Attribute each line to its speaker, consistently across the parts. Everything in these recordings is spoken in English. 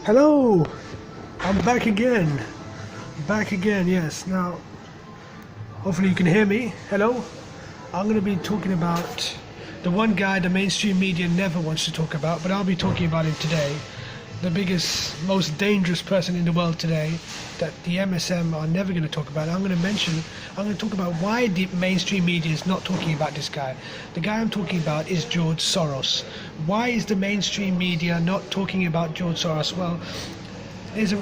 Speaker 1: Hello, I'm back again. Yes. Now, hopefully you can hear me. Hello. I'm going to be talking about the one guy the mainstream media never wants to talk about, but I'll be talking about him today. The biggest, most dangerous person in the world today that the MSM are never going to talk about. I'm going to talk about why the mainstream media is not talking about this guy. The guy I'm talking about is George Soros. Why is the mainstream media not talking about George Soros? Well, there's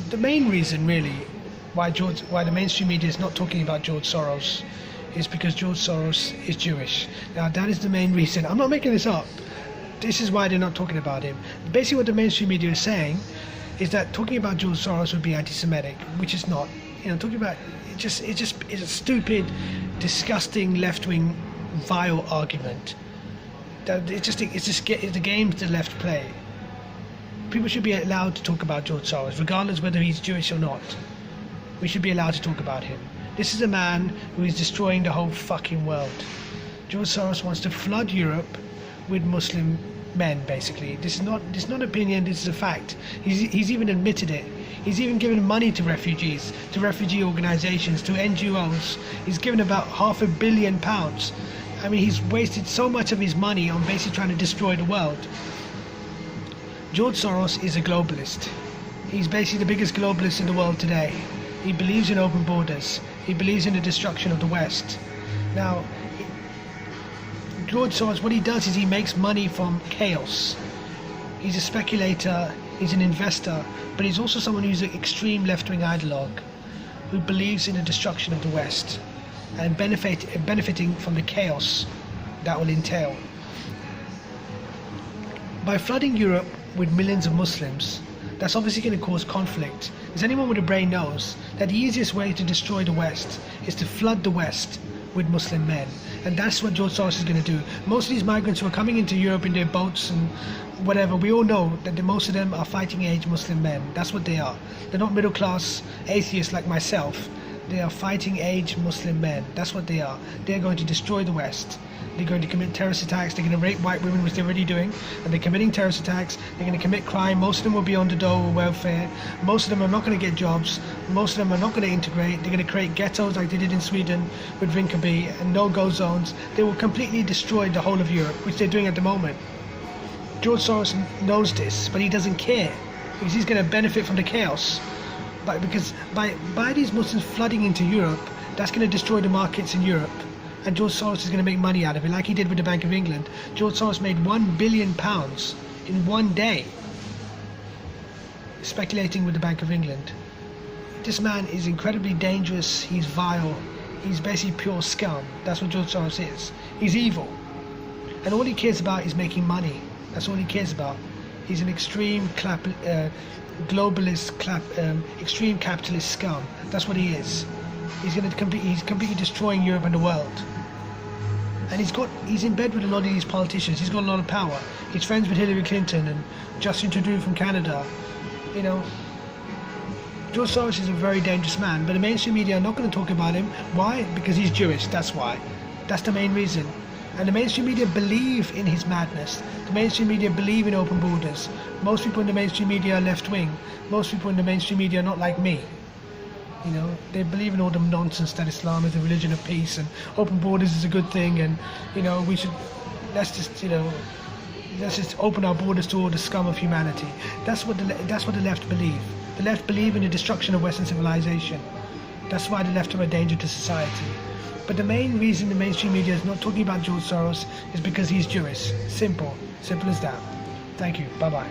Speaker 1: the main reason really why the mainstream media is not talking about George Soros is because George Soros is Jewish. Now that is the main reason. I'm not making this up. This is why they're not talking about him. Basically what the mainstream media is saying is that talking about George Soros would be anti-Semitic, which is not. Talking about it's a stupid, disgusting, left-wing, vile argument. It's the games the left play. People should be allowed to talk about George Soros, regardless whether he's Jewish or not. We should be allowed to talk about him. This is a man who is destroying the whole fucking world. George Soros wants to flood Europe with Muslim men, basically. This is not opinion, this is a fact. He's even admitted it. He's even given money to refugees, to refugee organizations, to NGOs. He's given about £500 million. I mean, he's wasted so much of his money on basically trying to destroy the world. George Soros is a globalist. He's basically the biggest globalist in the world today. He believes in open borders. He believes in the destruction of the West. Now, George Soros, what he does is he makes money from chaos. He's a speculator, he's an investor, but he's also someone who's an extreme left-wing ideologue who believes in the destruction of the West and benefiting from the chaos that will entail. By flooding Europe with millions of Muslims, that's obviously going to cause conflict. As anyone with a brain knows, that the easiest way to destroy the West is to flood the West with Muslim men. And that's what George Soros is going to do. Most of these migrants who are coming into Europe in their boats and whatever, we all know that most of them are fighting age Muslim men. That's what they are. They're not middle class atheists like myself. They are fighting age Muslim men. That's what they are. They're going to destroy the West. They're going to commit terrorist attacks. They're going to rape white women, which they're already doing. And they're committing terrorist attacks. They're going to commit crime. Most of them will be on the dole or welfare. Most of them are not going to get jobs. Most of them are not going to integrate. They're going to create ghettos like they did in Sweden with Rinkeby and no-go zones. They will completely destroy the whole of Europe, which they're doing at the moment. George Soros knows this, but he doesn't care because he's going to benefit from the chaos. Because by these Muslims flooding into Europe, that's going to destroy the markets in Europe. And George Soros is going to make money out of it, like he did with the Bank of England. George Soros made £1 billion in one day speculating with the Bank of England. This man is incredibly dangerous. He's vile. He's basically pure scum. That's what George Soros is. He's evil. And all he cares about is making money. That's all he cares about. He's an extreme extreme capitalist scum. That's what he is. He's completely destroying Europe and the world. And he's in bed with a lot of these politicians. He's got a lot of power. He's friends with Hillary Clinton and Justin Trudeau from Canada. George Soros is a very dangerous man, but the mainstream media are not going to talk about him. Why? Because he's Jewish. That's why. That's the main reason. And the mainstream media believe in his madness. The mainstream media believe in open borders. Most people in the mainstream media are left-wing. Most people in the mainstream media are not like me. They believe in all the nonsense that Islam is a religion of peace and open borders is a good thing, and let's just open our borders to all the scum of humanity. That's what the left believe. The left believe in the destruction of Western civilization. That's why the left are a danger to society. But the main reason the mainstream media is not talking about George Soros is because he's Jewish. Simple as that. Thank you. Bye-bye.